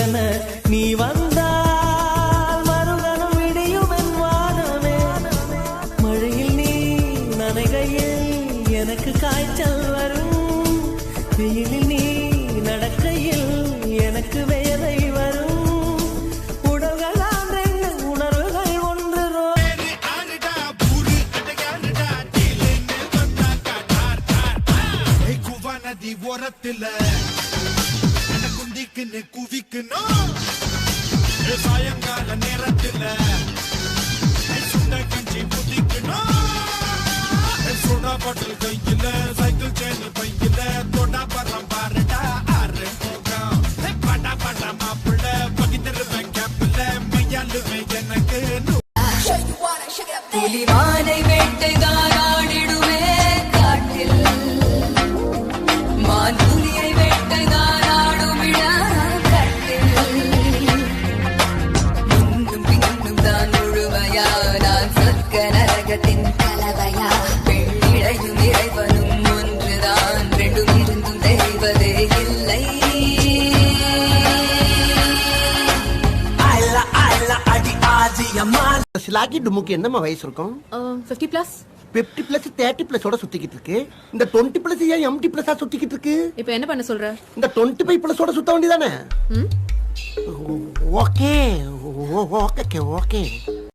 என நீ வந்தால் மறுகணம் விடியும் என் வானமே. மழையில் நீ நனைகையில் எனக்கு காய்ச்சல் வரும், வெயிலில் நீ நடக்கையில் எனக்கு வேலை வரும். உடல்களாம் ரெண்டு உணர்வுகள் ஒன்று நதி ஓரத்துல குந்திக்குன்னு குவிக்கணும். சாயங்கால நேரத்துல சுண்ட கஞ்சி புதிக்கணும். சோடா பாட்டில் கையில சைக்கிள் செயின் பையில தொண்டா பரம் பாருடா ஆறு முகம். படா படா மாப்பிள்ள பகிர்ந்துருவேன் கேப்பில் மையாளுவேன் எனக்கு. புலிமானை வேட்டைதான் ஆடிடுவே காட்டில், மான் புலியை வேட்டைதான் ஆடுமிழா காட்டில். முன்னும் பின்னும் தான் முழுமையா நான் சொர்க்க நரகத்தின் கலவையா. பெண்ணிடையும் இறைவனும் ஒன்றுதான், ரெண்டும் இருந்தும் தெரிவதே இல்லை. சிலாக்கி டுமுக்கு என்னம்மா வயசு இருக்கும்? 50+. 50+, 30+ஓட சுத்திக்கிட்டு இருக்கு. இந்த 20+ ஏன் MT+ஆ சுத்திக்கிட்டு இருக்கு? இப்போ என்ன பண்ண சொல்ற? இந்த 25+ஓட சுத்த வேண்டியதானே? Okay okay okay.